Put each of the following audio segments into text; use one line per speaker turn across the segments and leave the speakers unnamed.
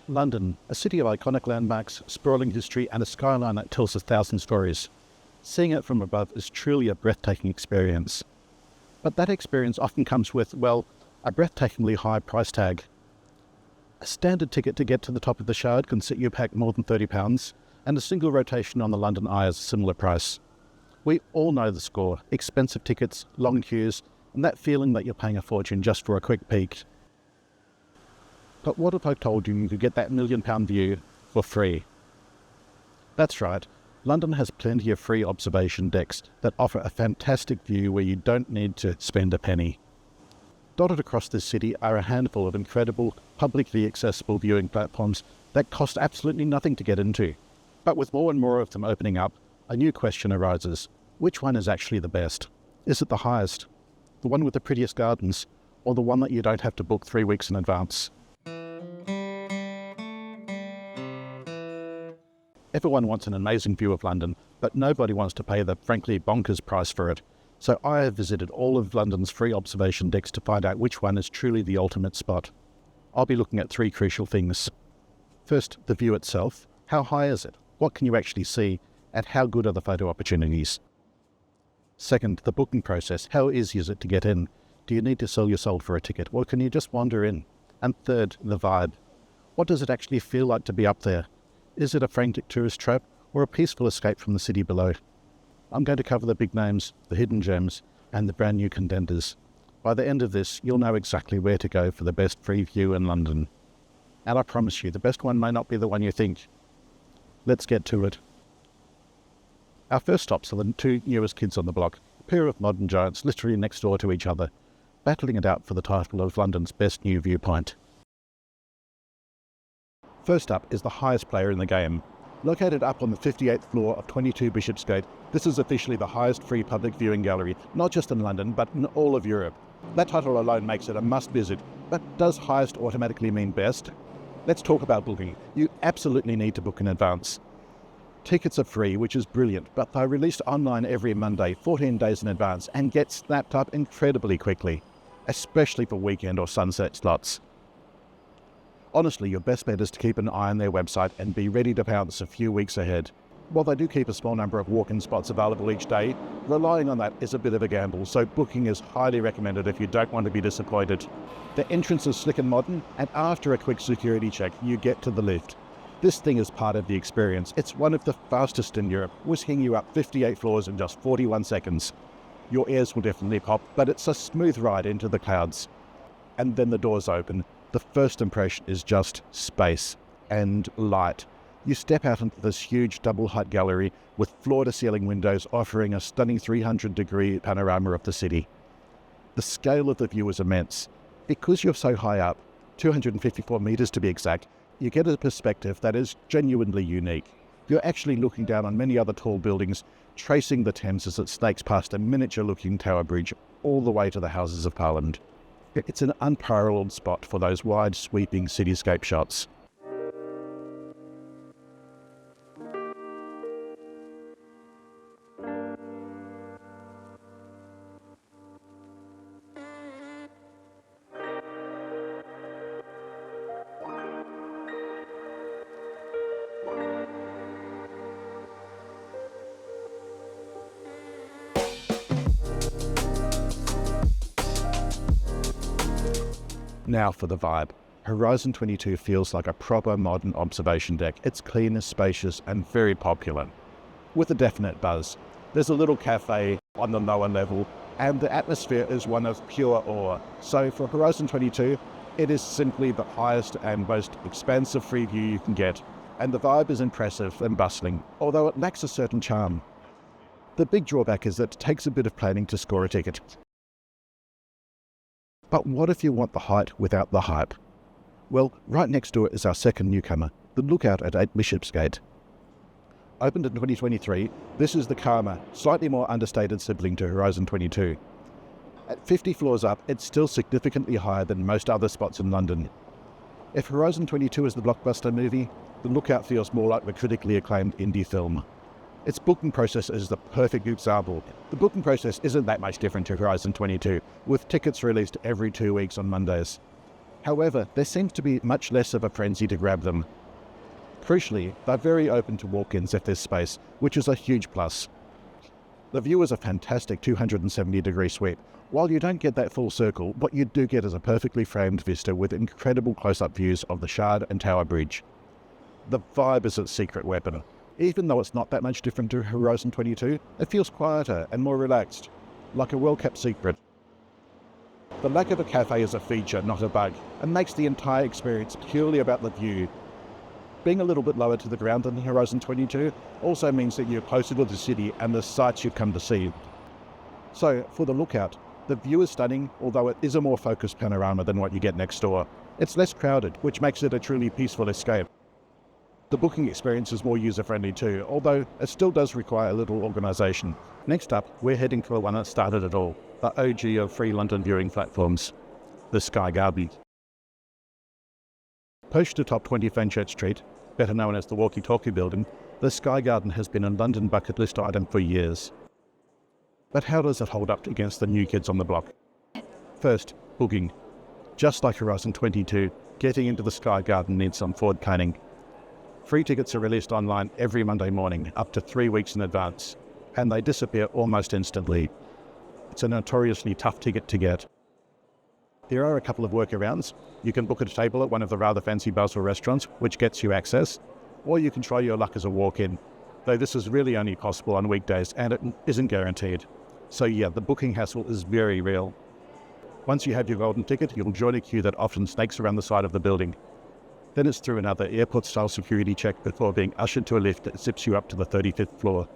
London, a city of iconic landmarks, sprawling history, and a skyline that tells 1,000 stories. Seeing it from above is truly a breathtaking experience. But that experience often comes with, well, a breathtakingly high price tag. A standard ticket to get to the top of the Shard can set you back more than £30, and a single rotation on the London Eye is a similar price. We all know the score: expensive tickets, long queues, and that feeling that you're paying a fortune just for a quick peek. But what if I told you could get that £1 million view for free? That's right, London has plenty of free observation decks that offer a fantastic view where you don't need to spend a penny. Dotted across this city are a handful of incredible, publicly accessible viewing platforms that cost absolutely nothing to get into. But with more and more of them opening up, a new question arises. Which one is actually the best? Is it the highest, the one with the prettiest gardens, or the one that you don't have to book 3 weeks in advance? Everyone wants an amazing view of London, but nobody wants to pay the frankly bonkers price for it. So I have visited all of London's free observation decks to find out which one is truly the ultimate spot. I'll be looking at 3 crucial things. First, the view itself. How high is it? What can you actually see? And how good are the photo opportunities? Second, the booking process. How easy is it to get in? Do you need to sell your soul for a ticket, or can you just wander in? And third, the vibe. What does it actually feel like to be up there? Is it a frantic tourist trap, or a peaceful escape from the city below? I'm going to cover the big names, the hidden gems, and the brand new contenders. By the end of this, you'll know exactly where to go for the best free view in London. And I promise you, the best one may not be the one you think. Let's get to it. Our first stops are the 2 newest kids on the block, a pair of modern giants literally next door to each other, battling it out for the title of London's best new viewpoint. First up is the highest player in the game. Located up on the 58th floor of 22 Bishopsgate, this is officially the highest free public viewing gallery, not just in London, but in all of Europe. That title alone makes it a must-visit, but does highest automatically mean best? Let's talk about booking. You absolutely need to book in advance. Tickets are free, which is brilliant, but they're released online every Monday, 14 days in advance, and get snapped up incredibly quickly, especially for weekend or sunset slots. Honestly, your best bet is to keep an eye on their website and be ready to pounce a few weeks ahead. While they do keep a small number of walk-in spots available each day, relying on that is a bit of a gamble, so booking is highly recommended if you don't want to be disappointed. The entrance is slick and modern, and after a quick security check, you get to the lift. This thing is part of the experience. It's one of the fastest in Europe, whisking you up 58 floors in just 41 seconds. Your ears will definitely pop, but it's a smooth ride into the clouds. And then the doors open. The first impression is just space and light. You step out into this huge double-height gallery with floor-to-ceiling windows offering a stunning 300-degree panorama of the city. The scale of the view is immense. Because you're so high up, 254 metres to be exact, you get a perspective that is genuinely unique. You're actually looking down on many other tall buildings, tracing the Thames as it snakes past a miniature-looking tower bridge all the way to the Houses of Parliament. It's an unparalleled spot for those wide, sweeping cityscape shots. Now for the vibe. Horizon 22 feels like a proper modern observation deck. It's clean, spacious, and very popular, with a definite buzz. There's a little cafe on the lower level, and the atmosphere is one of pure awe. So for Horizon 22, it is simply the highest and most expansive free view you can get, and the vibe is impressive and bustling, although it lacks a certain charm. The big drawback is that it takes a bit of planning to score a ticket. But what if you want the height without the hype? Well, right next door is our second newcomer, the Lookout at 8 Bishopsgate. Opened in 2023, this is the calmer, slightly more understated sibling to Horizon 22. At 50 floors up, it's still significantly higher than most other spots in London. If Horizon 22 is the blockbuster movie, the Lookout feels more like the critically acclaimed indie film. Its booking process is the perfect example. The booking process isn't that much different to Horizon 22, with tickets released every 2 weeks on Mondays. However, there seems to be much less of a frenzy to grab them. Crucially, they're very open to walk-ins if there's space, which is a huge plus. The view is a fantastic 270-degree sweep. While you don't get that full circle, what you do get is a perfectly framed vista with incredible close-up views of the Shard and Tower Bridge. The vibe is its secret weapon. Even though it's not that much different to Horizon 22, it feels quieter and more relaxed, like a well-kept secret. The lack of a cafe is a feature, not a bug, and makes the entire experience purely about the view. Being a little bit lower to the ground than Horizon 22 also means that you're closer to the city and the sights you've come to see. So, for the lookout, the view is stunning, although it is a more focused panorama than what you get next door. It's less crowded, which makes it a truly peaceful escape. The booking experience is more user-friendly too, although it still does require a little organisation. Next up, we're heading for the one that started it all, the OG of free London viewing platforms, the Sky Garden. Perched atop 20 Fenchurch Street, better known as the Walkie Talkie Building, the Sky Garden has been a London bucket list item for years. But how does it hold up against the new kids on the block? First, booking. Just like Horizon 22, getting into the Sky Garden needs some forward planning. Free tickets are released online every Monday morning, up to 3 weeks in advance, and they disappear almost instantly. It's a notoriously tough ticket to get. There are a couple of workarounds. You can book a table at one of the rather fancy bars or restaurants, which gets you access, or you can try your luck as a walk-in, though this is really only possible on weekdays and it isn't guaranteed. So yeah, the booking hassle is very real. Once you have your golden ticket, you'll join a queue that often snakes around the side of the building. Then it's through another airport-style security check before being ushered to a lift that zips you up to the 35th floor.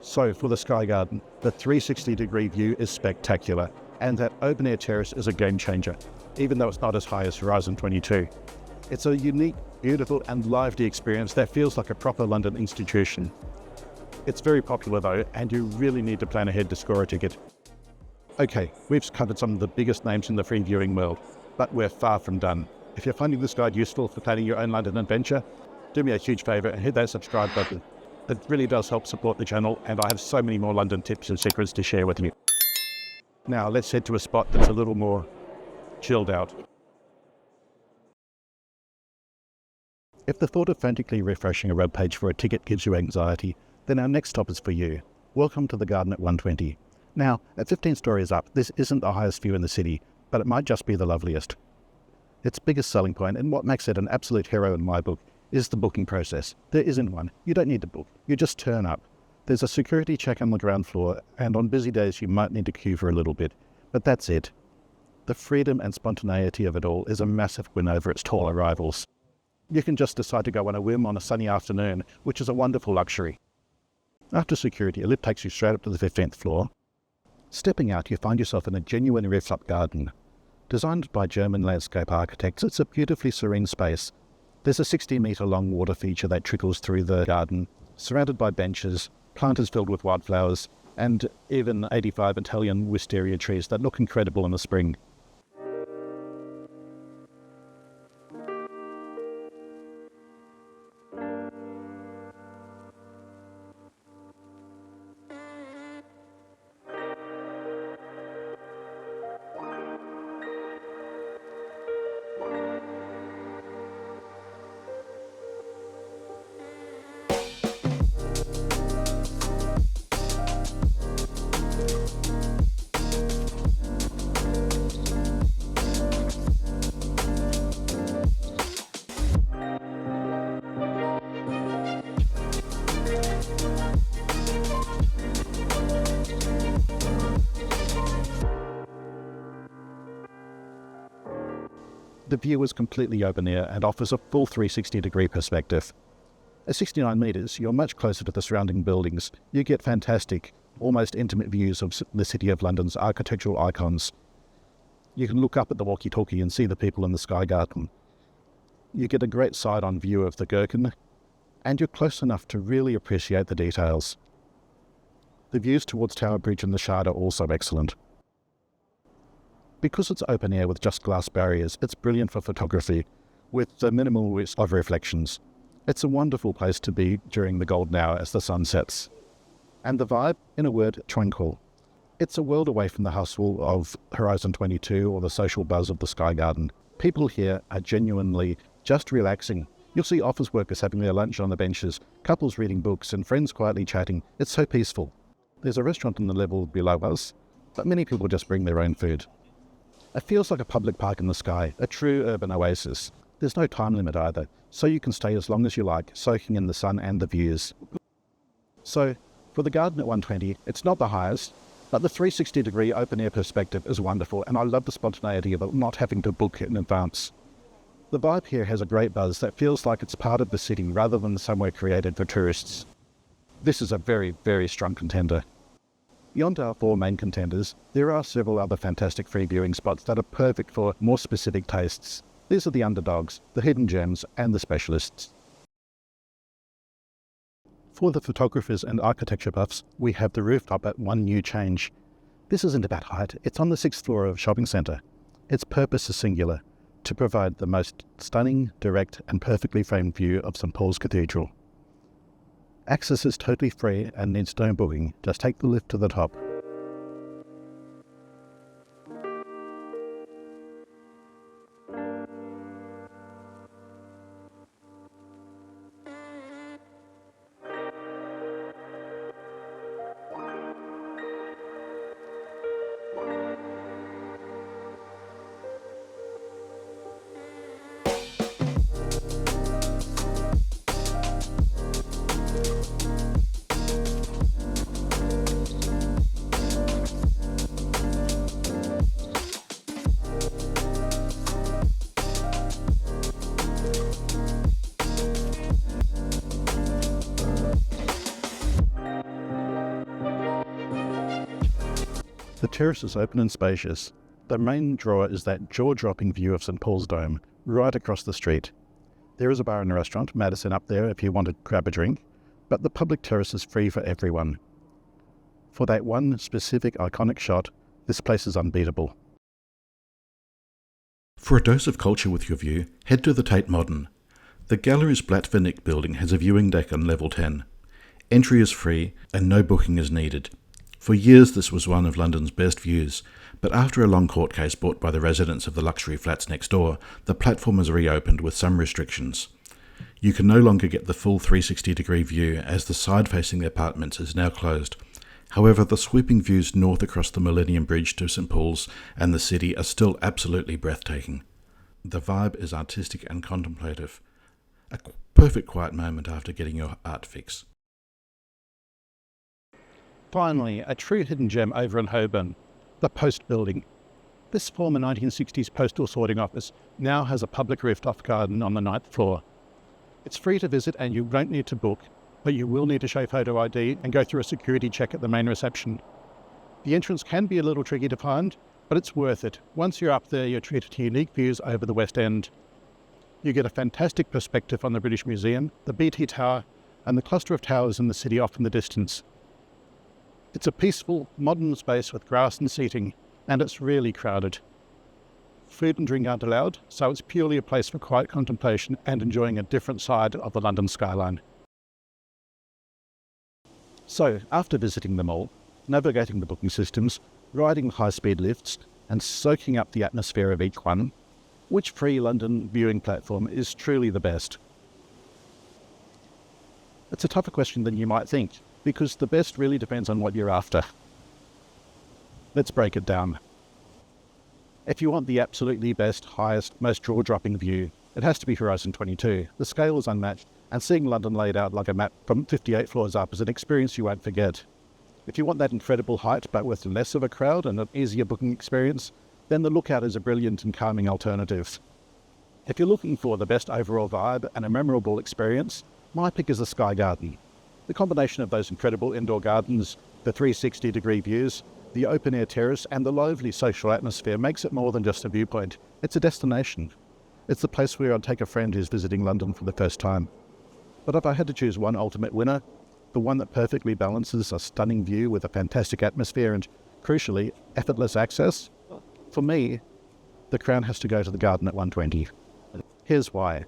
So for the Sky Garden, the 360-degree view is spectacular, and that open-air terrace is a game-changer, even though it's not as high as Horizon 22. It's a unique, beautiful and lively experience that feels like a proper London institution. It's very popular though, and you really need to plan ahead to score a ticket. Okay, we've covered some of the biggest names in the free viewing world, but we're far from done. If you're finding this guide useful for planning your own London adventure, do me a huge favour and hit that subscribe button. It really does help support the channel, and I have so many more London tips and secrets to share with you. Now let's head to a spot that's a little more chilled out. If the thought of frantically refreshing a web page for a ticket gives you anxiety, then our next stop is for you. Welcome to the garden at 120. Now, at 15 stories up, this isn't the highest view in the city, but it might just be the loveliest. Its biggest selling point, and what makes it an absolute hero in my book, is the booking process. There isn't one. You don't need to book. You just turn up. There's a security check on the ground floor, and on busy days you might need to queue for a little bit. But that's it. The freedom and spontaneity of it all is a massive win over its taller rivals. You can just decide to go on a whim on a sunny afternoon, which is a wonderful luxury. After security, a lift takes you straight up to the 15th floor. Stepping out, you find yourself in a genuine rooftop garden. Designed by German landscape architects, it's a beautifully serene space. There's a 60-metre-long water feature that trickles through the garden, surrounded by benches, planters filled with wildflowers, and even 85 Italian wisteria trees that look incredible in the spring. The view is completely open air and offers a full 360-degree perspective. At 69 metres, you're much closer to the surrounding buildings. You get fantastic, almost intimate views of the City of London's architectural icons. You can look up at the walkie-talkie and see the people in the Sky Garden. You get a great side-on view of the Gherkin, and you're close enough to really appreciate the details. The views towards Tower Bridge and the Shard are also excellent. Because it's open air with just glass barriers, it's brilliant for photography, with the minimal risk of reflections. It's a wonderful place to be during the golden hour as the sun sets. And the vibe, in a word, tranquil. It's a world away from the hustle of Horizon 22 or the social buzz of the Sky Garden. People here are genuinely just relaxing. You'll see office workers having their lunch on the benches, couples reading books, and friends quietly chatting. It's so peaceful. There's a restaurant on the level below us, but many people just bring their own food. It feels like a public park in the sky, a true urban oasis. There's no time limit either, so you can stay as long as you like, soaking in the sun and the views. So, for the garden at 120, it's not the highest, but the 360-degree open-air perspective is wonderful, and I love the spontaneity of not having to book in advance. The vibe here has a great buzz that feels like it's part of the city rather than somewhere created for tourists. This is a very, very strong contender. Beyond our 4 main contenders, there are several other fantastic free viewing spots that are perfect for more specific tastes. These are the underdogs, the hidden gems, and the specialists. For the photographers and architecture buffs, we have the rooftop at one new change. This isn't about height, it's on the 6th floor of a shopping centre. Its purpose is singular, to provide the most stunning, direct, and perfectly framed view of St Paul's Cathedral. Access is totally free and needs no booking, just take the lift to the top. The terrace is open and spacious. The main draw is that jaw-dropping view of St Paul's Dome, right across the street. There is a bar and restaurant, Madison, up there if you want to grab a drink, but the public terrace is free for everyone. For that one specific iconic shot, this place is unbeatable.
For a dose of culture with your view, head to the Tate Modern. The gallery's Blatt-Vernick building has a viewing deck on level 10. Entry is free and no booking is needed. For years this was one of London's best views, but after a long court case brought by the residents of the luxury flats next door, the platform has reopened with some restrictions. You can no longer get the full 360-degree view as the side facing the apartments is now closed. However, the sweeping views north across the Millennium Bridge to St Paul's and the city are still absolutely breathtaking. The vibe is artistic and contemplative. A perfect quiet moment after getting your art fix.
Finally, a true hidden gem over in Holborn, the Post Building. This former 1960s postal sorting office now has a public rooftop garden on the 9th floor. It's free to visit and you won't need to book, but you will need to show photo ID and go through a security check at the main reception. The entrance can be a little tricky to find, but it's worth it. Once you're up there, you're treated to unique views over the West End. You get a fantastic perspective on the British Museum, the BT Tower, and the cluster of towers in the city off in the distance. It's a peaceful, modern space with grass and seating, and it's really crowded. Food and drink aren't allowed, so it's purely a place for quiet contemplation and enjoying a different side of the London skyline. So, after visiting them all, navigating the booking systems, riding high-speed lifts, and soaking up the atmosphere of each one, which free London viewing platform is truly the best? It's a tougher question than you might think, because the best really depends on what you're after. Let's break it down. If you want the absolutely best, highest, most jaw-dropping view, it has to be Horizon 22. The scale is unmatched, and seeing London laid out like a map from 58 floors up is an experience you won't forget. If you want that incredible height but with less of a crowd and an easier booking experience, then the Lookout is a brilliant and calming alternative. If you're looking for the best overall vibe and a memorable experience, my pick is the Sky Garden. The combination of those incredible indoor gardens, the 360-degree views, the open-air terrace and the lively social atmosphere makes it more than just a viewpoint. It's a destination. It's the place where I'd take a friend who's visiting London for the first time. But if I had to choose one ultimate winner, the one that perfectly balances a stunning view with a fantastic atmosphere and, crucially, effortless access, for me, the crown has to go to the garden at 120. Here's why.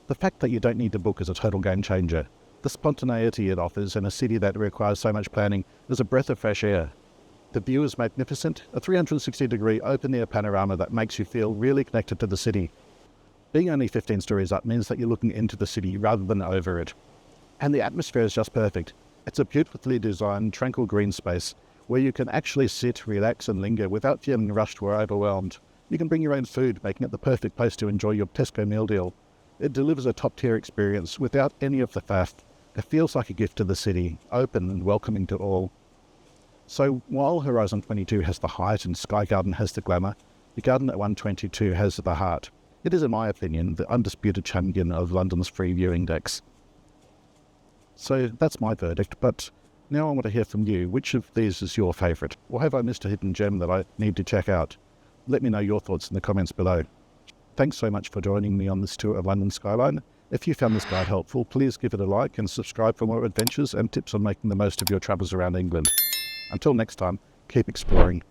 The fact that you don't need to book is a total game changer. The spontaneity it offers in a city that requires so much planning is a breath of fresh air. The view is magnificent, a 360-degree open-air panorama that makes you feel really connected to the city. Being only 15 stories up means that you're looking into the city rather than over it. And the atmosphere is just perfect. It's a beautifully designed, tranquil green space where you can actually sit, relax and linger without feeling rushed or overwhelmed. You can bring your own food, making it the perfect place to enjoy your Tesco meal deal. It delivers a top-tier experience without any of the faff. It feels like a gift to the city, open and welcoming to all. So while Horizon 22 has the height and Sky Garden has the glamour, the garden at 122 has the heart. It is, in my opinion, the undisputed champion of London's free viewing decks. So that's my verdict, but now I want to hear from you. Which of these is your favourite? Or have I missed a hidden gem that I need to check out? Let me know your thoughts in the comments below. Thanks so much for joining me on this tour of London Skyline. If you found this guide helpful, please give it a like and subscribe for more adventures and tips on making the most of your travels around England. Until next time, keep exploring.